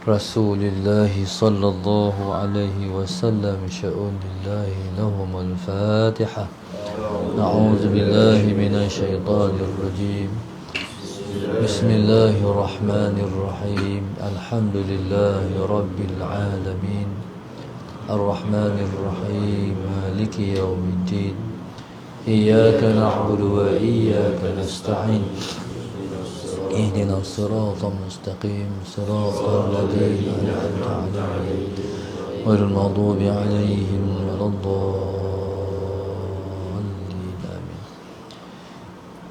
رسول الله صلى الله عليه وسلم شؤون الله لهم الفاتحة. أعوذ بالله من الشيطان الرجيم. بسم الله الرحمن الرحيم. الحمد لله رب العالمين الرحمن الرحيم مالك يوم الدين إياك نعبد وإياك نستعين اهدنا الصراط المستقيم صراط الذين أنعمت عليهم غير المغضوب عليهم ولا الضالين آمين.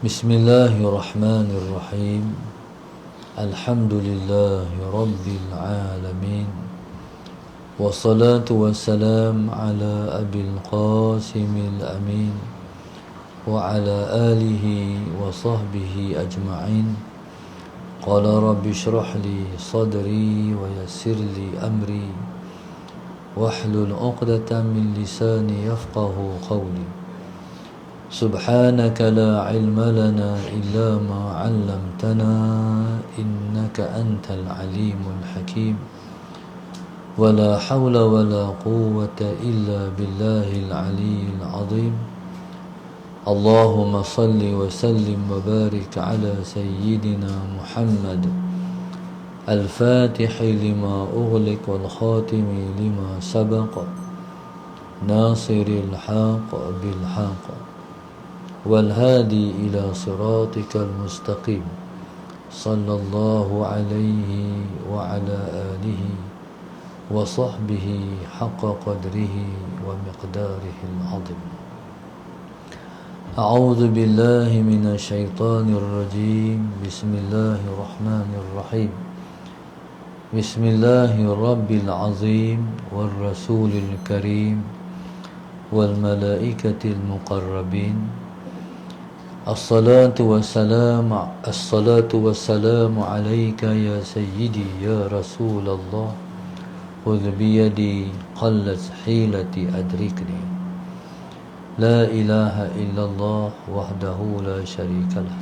بسم الله الرحمن الرحيم. الحمد لله رب العالمين والصلاة والسلام على أبي القاسم الأمين وعلى آله وصحبه أجمعين. قال رب اشرح لي صدري ويسر لي أمري واحلل عقدة من لساني يفقه قولي. سبحانك لا علم لنا إلا ما علمتنا إنك أنت العليم الحكيم. ولا حول ولا قوة إلا بالله العلي العظيم. اللهم صل وسلم وبارك على سيدنا محمد الفاتح لما أغلق والخاتم لما سبق ناصر الحق بالحق والهادي إلى صراطك المستقيم صلى الله عليه وعلى آله وصحبه حق قدره ومقداره العظيم. أعوذ بالله من الشيطان الرجيم. بسم الله الرحمن الرحيم. بسم الله رب العظيم والرسول الكريم والملائكة المقربين. الصلاة والسلام عليك يا سيدي يا رسول الله. خذ بيدي قلت حيلتي أدركني. لا إله إلا الله وحده لا شريك له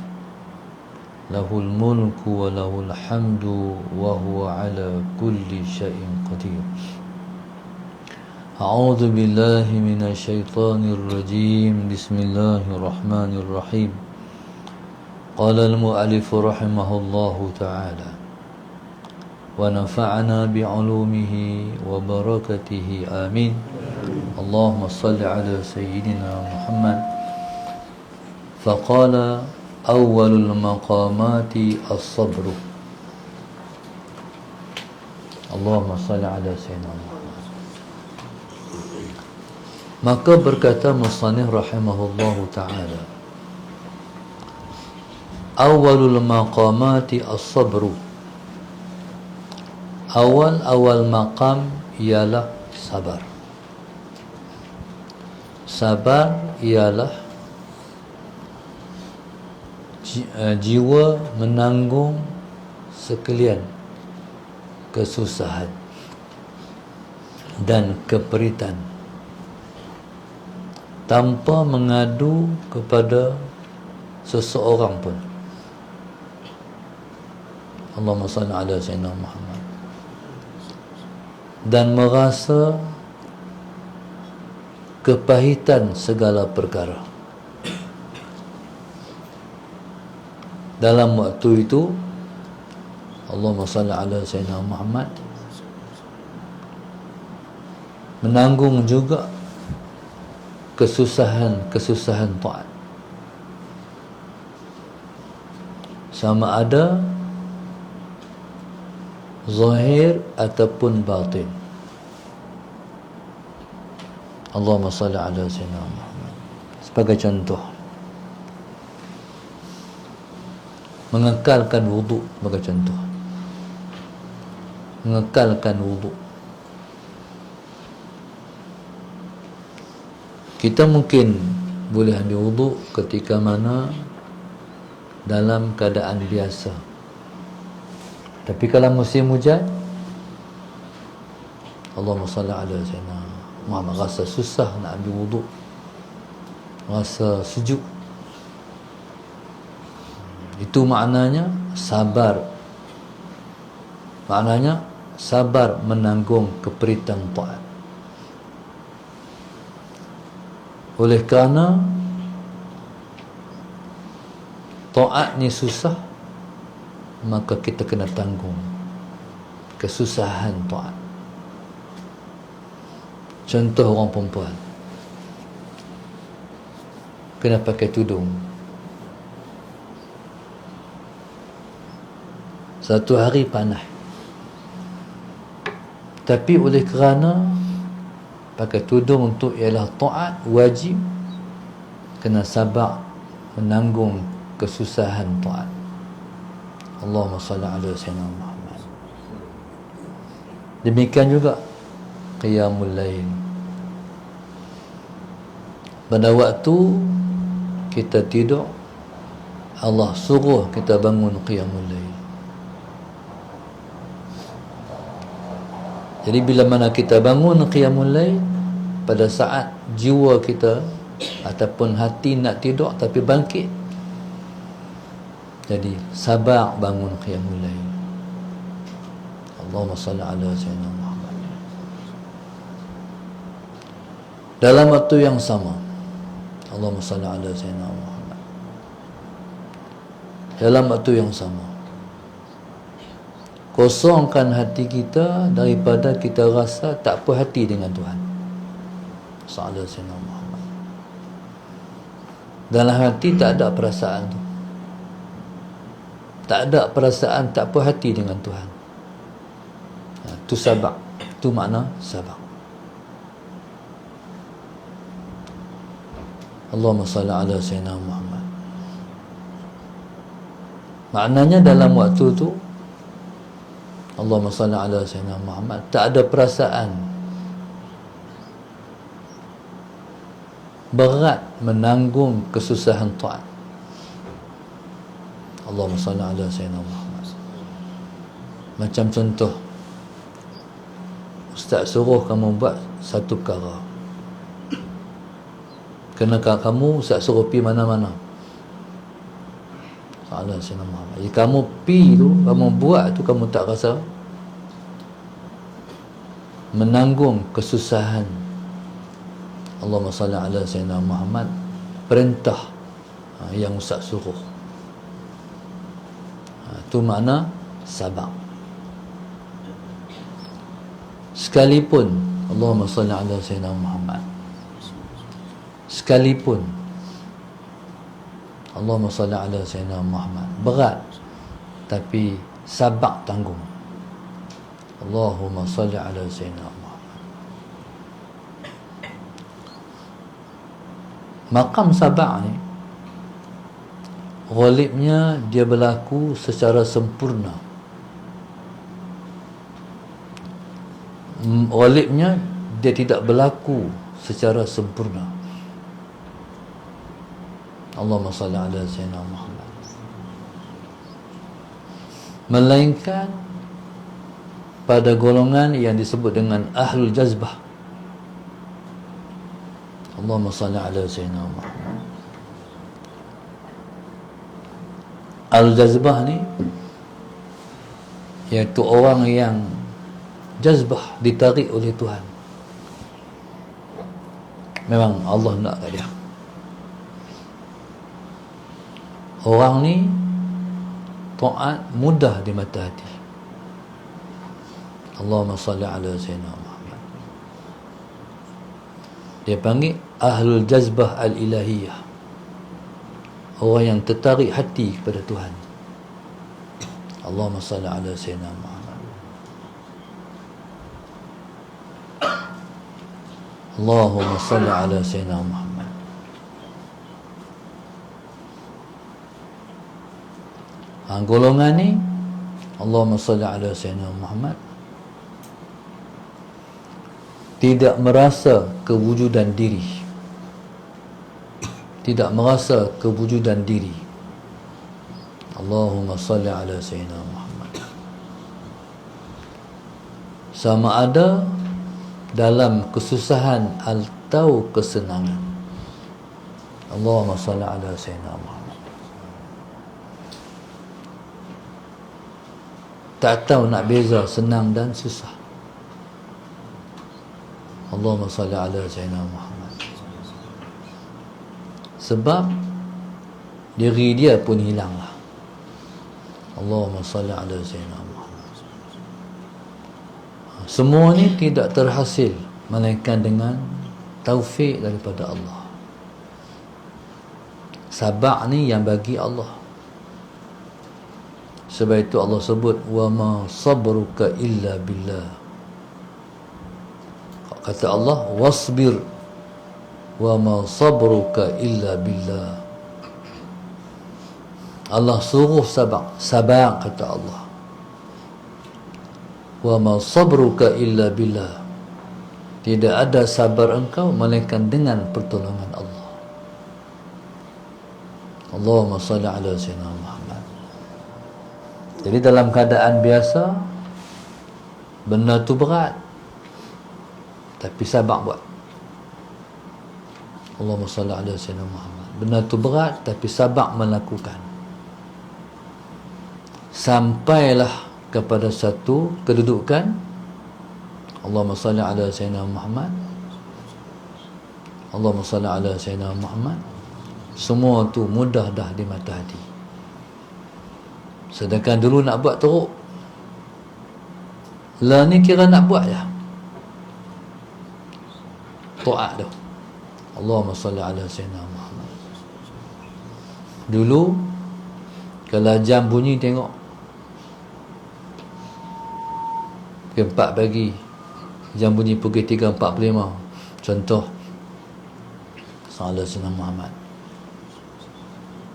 له الملك وله الحمد وهو على كل شيء قدير. أعوذ بالله من الشيطان الرجيم. بسم الله الرحمن الرحيم. قال المؤلف رحمه الله تعالى ونفعنا بعلومه وبركته آمين. اللهم صل على سيدنا محمد. فقال أول المقامات الصبر. اللهم صل على سيدنا محمد. Maka berkata musannif rahimahullahu ta'ala, awalul maqamati as-sabru. Awal maqam ialah sabar. Sabar ialah jiwa menanggung sekalian kesusahan dan keperitan tanpa mengadu kepada seseorang pun. Allahumma salli ala sayyidina Muhammad. Dan merasa kepahitan segala perkara. Dalam waktu itu Allahumma salli ala sayyidina Muhammad menanggung juga kesusahan taat, sama ada zahir ataupun batin. Allahumma salli ala sayyidina Muhammad. Sebagai contoh, mengekalkan wuduk sebagai contoh. Mengekalkan wuduk. Kita mungkin boleh ambil wuduk ketika mana dalam keadaan biasa. Tapi kalau musim hujan, Allahumma salli ala sayyidina Muhammad, rasa susah nak ambil wuduk, rasa sejuk, itu maknanya sabar. Maknanya sabar menanggung keperitan taat. Oleh kerana taat ni susah, maka kita kena tanggung kesusahan taat. Contoh orang perempuan kena pakai tudung. Satu hari panas, tapi oleh kerana pakai tudung untuk ialah taat wajib, kena sabar menanggung kesusahan taat. Allahumma salli ala sayyidina Muhammad. Demikian juga qiyamul lail. Pada waktu kita tidur, Allah suruh kita bangun qiyamul lail. Jadi bila mana kita bangun qiyamul lail, pada saat jiwa kita ataupun hati nak tidur tapi bangkit, jadi sabar bangun qiyamul lail. Allahumma salli ala sayyidina Muhammad. Dalam waktu yang sama, Allahumma salli ala sayyidina Muhammad. Dalam waktu yang sama, kosongkan hati kita daripada kita rasa tak puas hati dengan Tuhan. Sallallahu alaihi wasallam. Dalam hati tak ada perasaan tu. Tak ada perasaan tak puas hati dengan Tuhan. Tu sabar. Tu makna sabar. Allahumma salli ala sayyidina Muhammad. Maknanya dalam waktu tu, Allahumma salli ala sayyidina Muhammad, tak ada perasaan berat menanggung kesusahan taat. Allahumma salli ala sayyidina Muhammad. Macam contoh, Ustaz suruh kamu buat satu perkara, kenakah kamu Ustaz suruh pergi mana-mana. Sallallahu alaihi wasallam. Jadi kamu pergi tu, kamu buat tu, kamu tak rasa menanggung kesusahan. Allahumma salli ala sayyidina Muhammad, perintah yang Ustaz suruh. Itu makna sabar. Sekalipun Allahumma salli ala sayyidina Muhammad, sekalipun Allahumma salli ala sayyidina Muhammad berat, tapi sabar tanggung. Allahumma salli ala sayyidina Muhammad. Maqam sabar ni ghalibnya dia berlaku secara sempurna. Ghalibnya dia tidak berlaku secara sempurna. Allahumma salli ala sayyidina Muhammad. Melainkan pada golongan yang disebut dengan ahlul jazbah. Allahumma salli ala sayyidina Muhammad. Al-jazbah ni iaitu orang yang jazbah, ditarik oleh Tuhan. Memang Allah nak kat dia. Orang ni taat mudah di mata hati. Allahumma salli ala sayyidina Muhammad. Dia panggil ahlul jazbah al-ilahiyah, orang yang tertarik hati kepada Tuhan. Allahumma salli ala sayyidina Muhammad. Allahumma salli ala sayyidina Muhammad. Golongan ni, Allahumma salli ala sayyidina Muhammad, tidak merasa kewujudan diri, tidak merasa kewujudan diri. Allahumma salli ala sayyidina Muhammad. Sama ada dalam kesusahan atau kesenangan. Allahumma salli ala sayyidina Muhammad. tak tahu nak beza senang dan susah. Allahumma salli ala Sayyidina Muhammad. Sebab diri dia pun hilanglah. Allahumma salli ala Sayyidina Muhammad. Semua ni tidak terhasil melainkan dengan taufik daripada Allah. Sabak ni yang bagi Allah. Sebab itu Allah sebut wa ma sabruka illa billah. Kata Allah, wasbir wa ma sabruka illa billah. Allah suruh sabar, sabar kata Allah. Wa ma sabruka illa billah. Tidak ada sabar engkau melainkan dengan pertolongan Allah. Allahumma salli ala Sayyidina Muhammad. Jadi dalam keadaan biasa, benda tu berat, tapi sabar buat. Allahumma salli ala Sayyidina Muhammad. Benda tu berat, tapi sabar melakukan. Sampailah kepada satu kedudukan, Allahumma salli ala Sayyidina Muhammad, Allahumma salli ala Sayyidina Muhammad. Semua tu mudah dah di mata hati. Sedangkan dulu nak buat teruk, lah ni kira nak buat je, taat tu. Allahumma salli ala Sayyidina Muhammad. Dulu kalau jam bunyi tengok pukul 4 pagi, jam bunyi pukul 3.45, contoh salat Sayyidina Muhammad.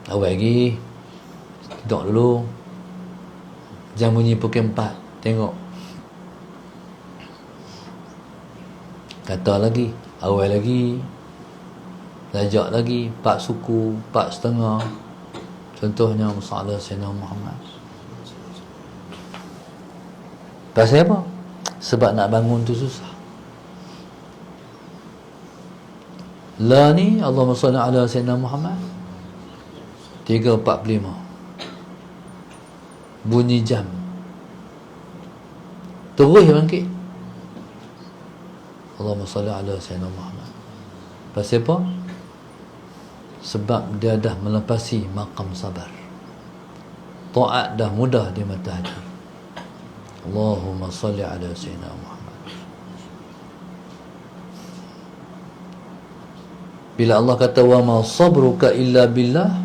Awal lagi duduk dulu, jam bunyi pukul 4 tengok, kata lagi, awal lagi, lajak lagi, 4 suku, 4.5, contohnya salat Sayyidina Muhammad. Pasal apa? Sebab nak bangun tu susah. La ni Allahumma salli ala Sayyidina Muhammad 3.45 bunyi jam, terus bangkit, Allahumma salli ala Sayyidina Muhammad. Pasal apa? Sebab dia dah melepasi maqam sabar, taat dah mudah di mata hati. Allahumma salli ala Sayyidina Muhammad. Bila Allah kata wa ma sabruka illa billah,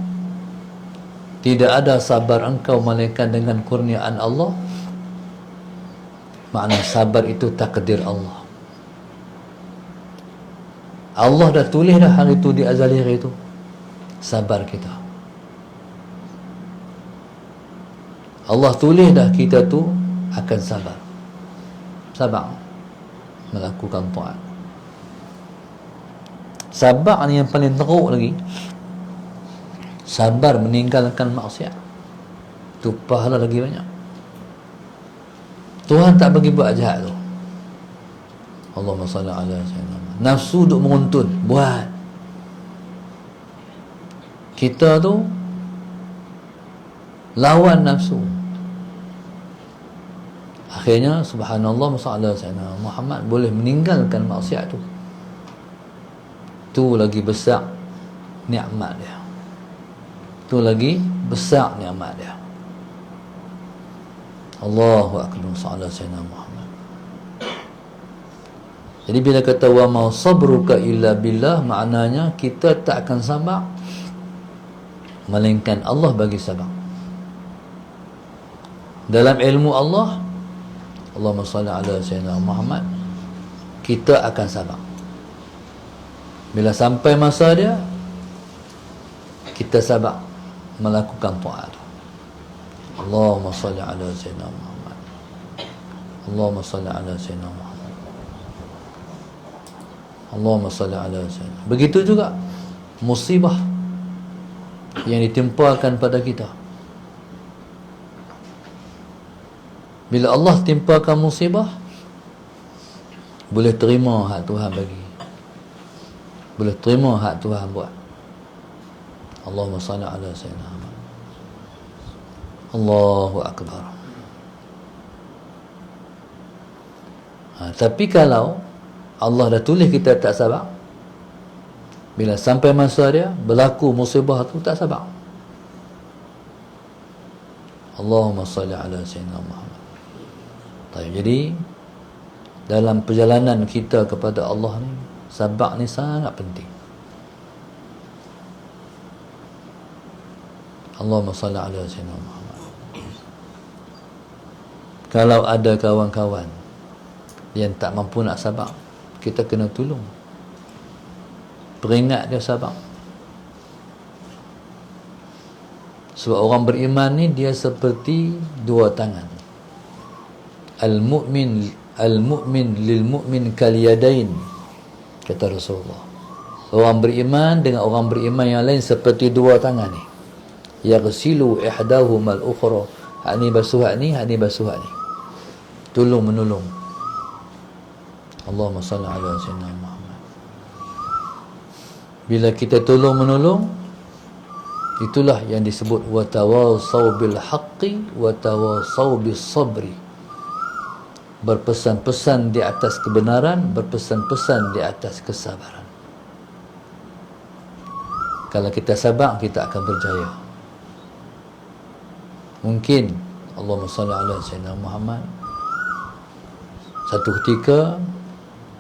tidak ada sabar engkau melainkan dengan kurniaan Allah, makna sabar itu takdir Allah. Allah dah tulis dah hari itu di azali hari itu sabar kita. Allah tulis dah kita tu akan sabar. Sabar melakukan taat. Sabar ni yang paling teruk lagi. Sabar meninggalkan maksiat, tu pahala lagi banyak. Tuhan tak bagi buat jahat tu. Allahumma salli ala Sayyidina. Nafsu duk menguntun, buat. Kita tu lawan nafsu. Akhirnya subhanallah masalah Sayyidina Muhammad boleh meninggalkan maksiat tu. Tu lagi besar nikmat dia. Tu lagi besar nikmat dia. Allahu akbar, sallallahu Sayyidina Muhammad. Jadi bila kata wa ma sabruka illa billah, maknanya kita tak akan sabar melainkan Allah bagi sabar. Dalam ilmu Allah, Allahumma salli ala Sayyidina Muhammad, kita akan sabar. Bila sampai masa dia, kita sabar melakukan taat. Allahumma salli ala Sayyidina Muhammad. Allahumma salli ala Sayyidina Muhammad. Allahumma salli ala Sayyidina. Begitu juga musibah yang ditimpakan pada kita. Bila Allah timpakan musibah, boleh terima hak Tuhan bagi, boleh terima hak Tuhan buat. Allahumma salli ala Sayyidina Muhammad. Allahu akbar. Tapi kalau Allah dah tulis kita tak sabar, bila sampai masa dia berlaku musibah tu, tak sabar. Allahumma salli ala sayyidina Muhammad. Jadi dalam perjalanan kita kepada Allah ni, sabar ni sangat penting. Allahumma salli ala sayyidina Muhammad. Kalau ada kawan-kawan yang tak mampu nak sabar, kita kena tolong, peringat dia sabar. Sebab orang beriman ni dia seperti dua tangan. Al-mu'min lil-mu'min kal yadain, kata Rasulullah. Orang beriman dengan orang beriman yang lain seperti dua tangan ni. Yaghsilu ihdahumal ukhra. Hak ni basuh hak ni, hak ni basuh hak ni. Tolong menolong. Allahumma salli ala sayyidina Muhammad. Bila kita tolong menolong, itulah yang disebut wa tawassaw bil haqqi wa tawassaw bis sabri. Berpesan-pesan di atas kebenaran, berpesan-pesan di atas kesabaran. Kalau kita sabar, kita akan berjaya. Mungkin Allahumma salli ala sayyidina Muhammad, satu ketika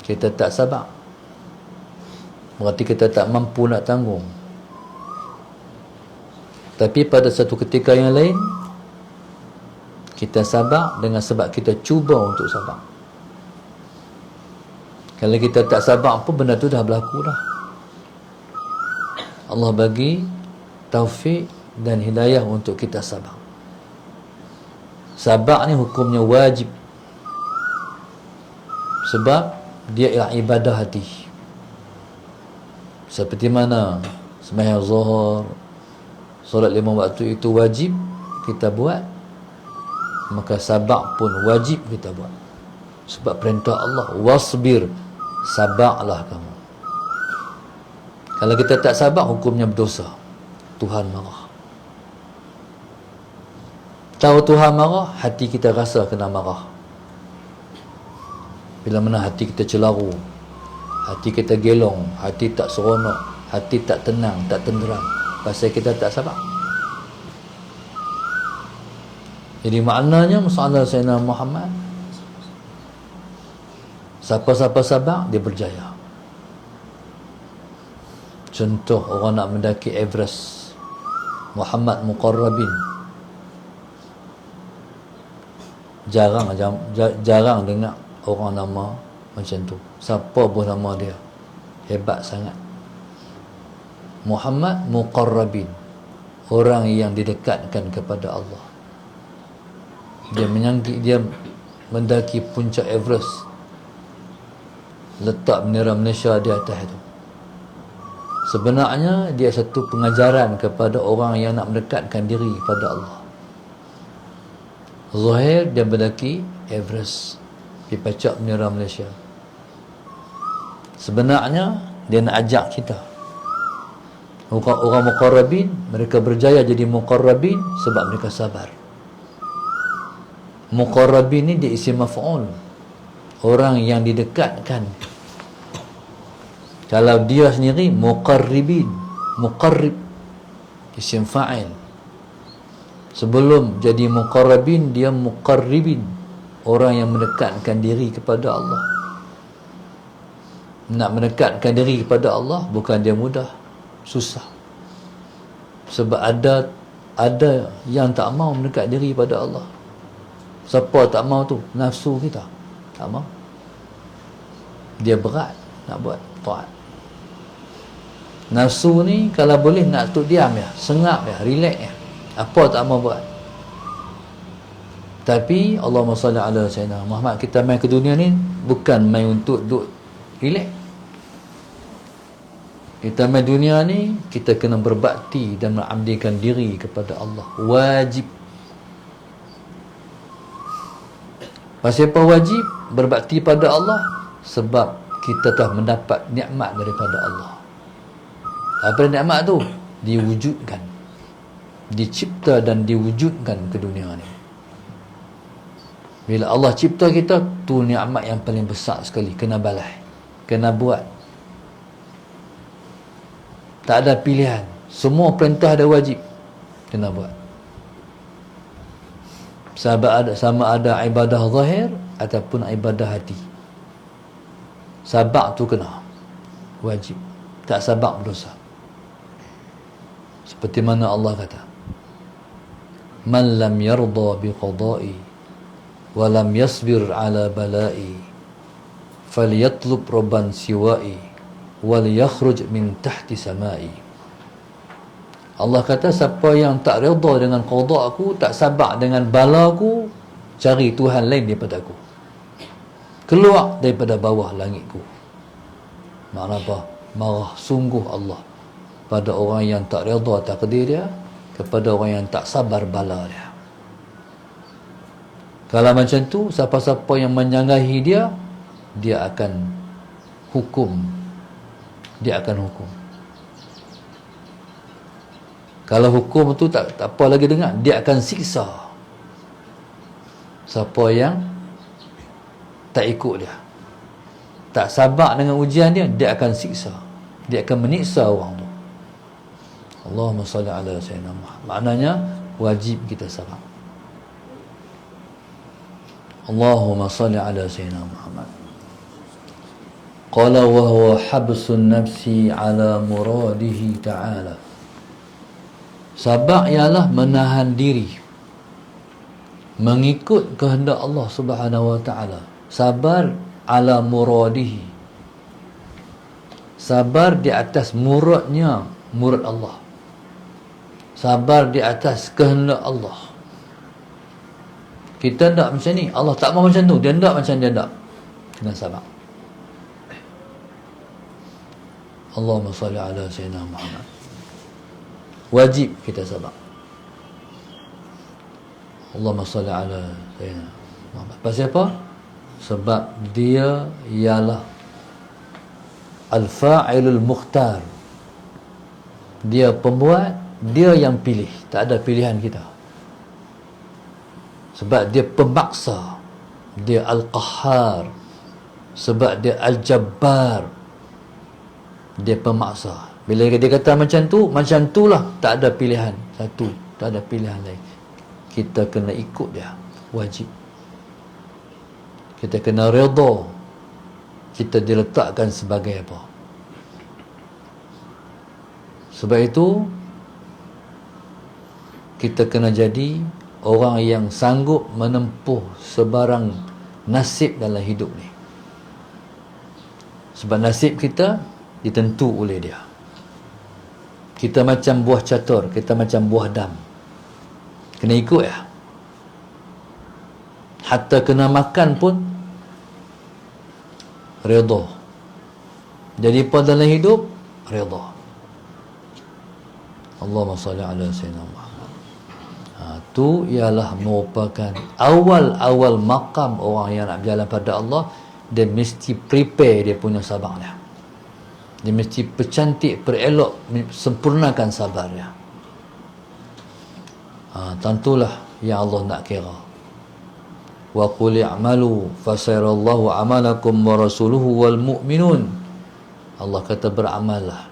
kita tak sabar, berarti kita tak mampu nak tanggung. Tapi pada satu ketika yang lain, kita sabar dengan sebab kita cuba untuk sabar. Kalau kita tak sabar pun, benda tu dah berlaku dah. Allah bagi taufik dan hidayah untuk kita sabar. Sabar ni hukumnya wajib, sebab dia ialah ibadah hati. Seperti mana sembahyang zuhur, solat 5 waktu itu wajib kita buat, maka sabar pun wajib kita buat. Sebab perintah Allah, wasbir, sabarlah kamu. Kalau kita tak sabar, hukumnya berdosa. Tuhan marah. Tahu Tuhan marah, hati kita rasa kena marah. Bila mana hati kita celaru, hati kita gelong, hati tak seronok, hati tak tenang, tak tenteram, pasal kita tak sabar. Jadi maknanya masalah Sayyidina Muhammad, siapa-siapa sabar, dia berjaya. Contoh orang nak mendaki Everest, Muhammad Muqarrabin, jarang dengar orang nama macam tu. Siapa pun nama dia, hebat sangat. Muhammad Muqarrabin, orang yang didekatkan kepada Allah. Dia mendaki puncak Everest, letak bendera Malaysia di atas itu. Sebenarnya dia satu pengajaran kepada orang yang nak mendekatkan diri pada Allah. Zahir dia mendaki Everest, di pacak bendera Malaysia. Sebenarnya dia nak ajak kita, orang muqarrabin, mereka berjaya jadi muqarrabin sebab mereka sabar. Muqarrabin ni dia isim maf'ul, orang yang didekatkan. Kalau dia sendiri muqarribin, muqarrib isim fa'il. Sebelum jadi muqarrabin, dia muqarribin, orang yang mendekatkan diri kepada Allah. Nak mendekatkan diri kepada Allah bukan dia mudah, susah. Sebab ada yang tak mau mendekat diri pada Allah. Siapa tak mau tu? Nafsu kita tak mau. Dia berat nak buat taat. Nafsu ni kalau boleh nak tu diam ya, sengap ya, relax ya, apa tak mau buat. Tapi Allahumma salli ala sayyidina Muhammad, kita main ke dunia ni bukan main untuk duduk relax. Kita main dunia ni, kita kena berbakti dan mengabdikan diri kepada Allah. Wajib. Pasal apa wajib berbakti pada Allah? Sebab kita telah mendapat nikmat daripada Allah. Apa nikmat tu? Diwujudkan, dicipta dan diwujudkan ke dunia ni. Bila Allah cipta kita, tu nikmat yang paling besar sekali. Kena balas, kena buat. Tak ada pilihan. Semua perintah ada wajib, kena buat. Sama ada ibadah zahir ataupun ibadah hati. Sabar tu kena, wajib. Tak sabar berdosa. Seperti mana Allah kata, man lam yarda bi qada'i wa lam yasbir ala bala'i falyatlub rabban siwa'i wal yakhruj min tahti sama'i. Allah kata, siapa yang tak redha dengan qada aku, tak sabar dengan bala aku, cari Tuhan lain daripada aku, keluar daripada bawah langitku. Makna apa? Marah sungguh Allah pada orang yang tak redha takdir dia, kepada orang yang tak sabar bala dia. Kalau macam tu, siapa-siapa yang menyanggahi dia, dia akan hukum. Dia akan hukum. Kalau hukum tu tak apa lagi dengar, dia akan siksa siapa yang tak ikut dia, tak sabar dengan ujian dia, dia akan siksa. Dia akan menyiksa orang tu. Allahumma salli ala sayyidina Muhammad. Maknanya wajib kita sabar. Allahumma salli ala sayyidina Muhammad. Qala wa huwa habsun nafsi ala muradihi ta'ala. Sabar ialah menahan diri mengikut kehendak Allah Subhanahu wa ta'ala. Sabar ala muradihi, sabar di atas muradnya, murad Allah. Sabar di atas kehendak Allah. Kita tak macam ni, Allah tak mau macam tu, dia tak macam dia tak. Kena sabar. Allahumma salli ala sayyidina Muhammad. Wajib kita sabar. Allahumma salli ala sayyidina Muhammad. Pasal apa? Sebab dia ialah al-fa'ilul mukhtar. Dia pembuat, dia yang pilih. Tak ada pilihan kita. Sebab dia pemaksa. Dia al-qahhar. Sebab dia al-jabbar. Dia pemaksa. Bila dia kata macam tu lah. Tak ada pilihan satu, tak ada pilihan lain. Kita kena ikut dia, wajib. Kita kena redha. Kita diletakkan sebagai apa? Sebab itu kita kena jadi orang yang sanggup menempuh sebarang nasib dalam hidup ni. Sebab nasib kita ditentu oleh dia. Kita macam buah catur, kita macam buah dam. Kena ikut ya. Hatta kena makan pun redha. Jadi pada dalam hidup redha. Allahumma salli ala sayyidina Muhammad. Tu ialah merupakan awal-awal maqam orang yang nak berjalan pada Allah. Dia mesti prepare dia punya sabar dia. Dia mesti percantik, perelok, sempurnakan sabar dia. Tentulah yang Allah nak kira. Wa qul i'malu fasayarallahu amalakum wa rasuluhu wal mu'minun. Allah kata beramallah.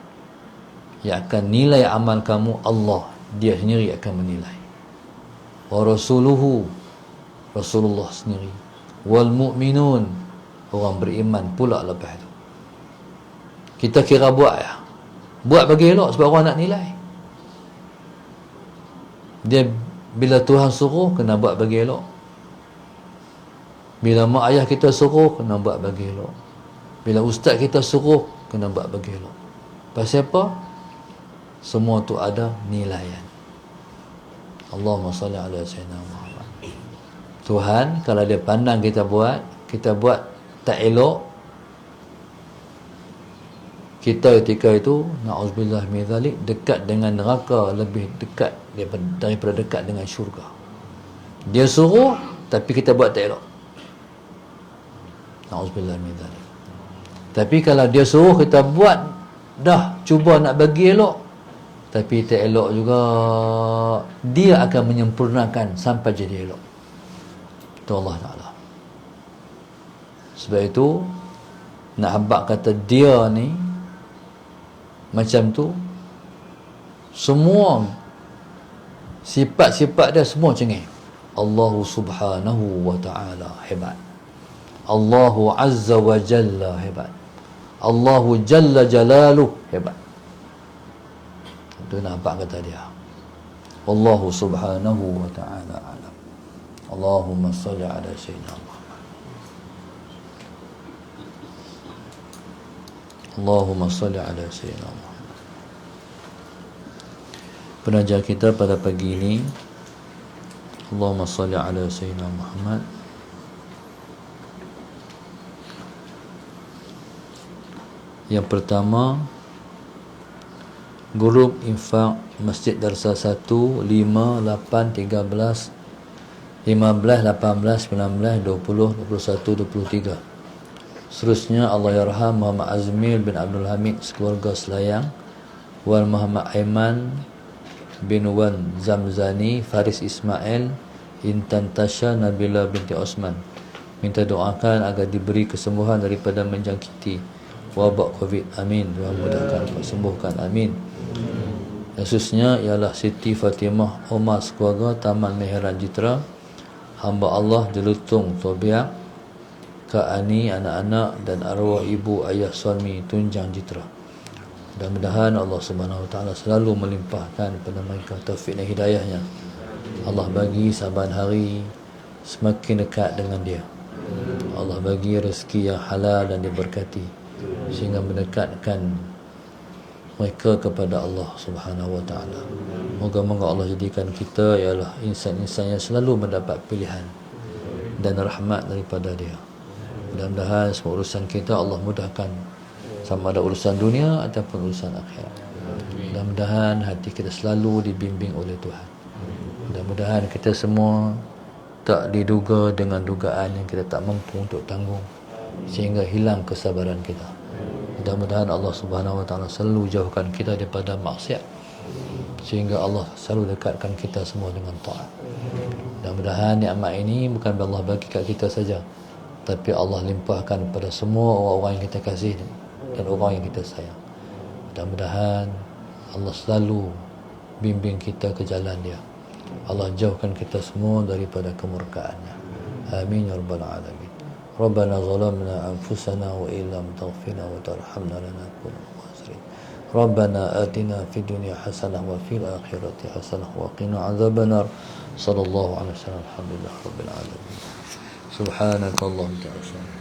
Yang akan nilai amal kamu Allah, dia sendiri akan menilai. Wa rasuluhu, Rasulullah sendiri. Wal mu'minun, orang beriman pula lepas itu. Kita kira buat ya. Buat bagi elok sebab orang nak nilai. Dia bila Tuhan suruh kena buat bagi elok. Bila mak ayah kita suruh kena buat bagi elok. Bila ustaz kita suruh kena buat bagi elok. Pasal apa? Semua tu ada nilaian. Allahumma salli ala sayyidina Muhammad. Tuhan kalau dia pandang kita buat tak elok, kita ketika itu na'udzubillah min zalik, dekat dengan neraka lebih dekat daripada dekat dengan syurga. Dia suruh tapi kita buat tak elok, na'udzubillah min zalik. Tapi kalau dia suruh kita buat, dah cuba nak bagi elok tapi tak elok juga, dia akan menyempurnakan sampai jadi elok. Itu Allah Ta'ala. Sebab itu nak habaq kata dia ni macam tu, semua sifat-sifat dia semua cengeng. Allahu subhanahu wa ta'ala hebat, Allahu azza wa jalla hebat, Allahu jalla jalaluh hebat. Itu nak habaq kata dia. Allahu subhanahu wa ta'ala alam. Allahumma salli ala sayyidina Muhammad. Allahumma salli ala sayyidina Muhammad. Pengajar kita pada pagi ini, Allahumma salli ala sayyidina Muhammad. Yang pertama, grup infak Masjid Darsa 1 5 8 13 15 18 19 20 21 23. Seterusnya Allahyarham Muhammad Azmil bin Abdul Hamid sekeluarga Selayang, Wan Muhammad Aiman bin Wan Zamzani, Faris Ismail, Intan Tasha Nabila binti Osman. Minta doakan agar diberi kesembuhan daripada menjangkiti wabak Covid. Amin. Tuhan mudahkan, sembuhkan. Amin. Khususnya ialah Siti Fatimah Omar sekeluarga Taman Meheran Jitra, hamba Allah Jelutung Tobiak, Kak Ani, anak-anak dan arwah ibu ayah suami Tunjang Jitra. Mudah-mudahan Allah Subhanahu Wa Taala selalu melimpahkan kepada mereka taufik dan hidayahnya. Allah bagi saban hari semakin dekat dengan dia. Allah bagi rezeki yang halal dan diberkati sehingga mendekatkan mereka kepada Allah Subhanahu Wa Taala. Moga-moga Allah jadikan kita ialah insan-insan yang selalu mendapat pilihan dan rahmat daripada dia. Mudah-mudahan semua urusan kita Allah mudahkan, sama ada urusan dunia ataupun urusan akhirat. Mudah-mudahan hati kita selalu dibimbing oleh Tuhan. Mudah-mudahan kita semua tak diduga dengan dugaan yang kita tak mampu untuk tanggung sehingga hilang kesabaran kita. Mudah-mudahan Allah Subhanahu Wa Taala selalu jauhkan kita daripada maksiat sehingga Allah selalu dekatkan kita semua dengan taat. Mudah-mudahan nikmat ini bukan Allah bagi kat kita saja, tapi Allah limpahkan pada semua orang-orang yang kita kasih dan orang yang kita sayang. Mudah-mudahan Allah selalu bimbing kita ke jalan dia. Allah jauhkan kita semua daripada kemurkaannya. Amin ya rabbal alamin. Rabbana zalamna anfusana wa illam taghfir wa tarhamna lanakunanna minal khasirin. Rabbana atina fid dunya hasanah wa fil akhirati hasanah wa qina adzabannar. Sallallahu alaihi wasallam. Alhamdulillah rabbil alamin. Subhanakallahumma wa bihamdika.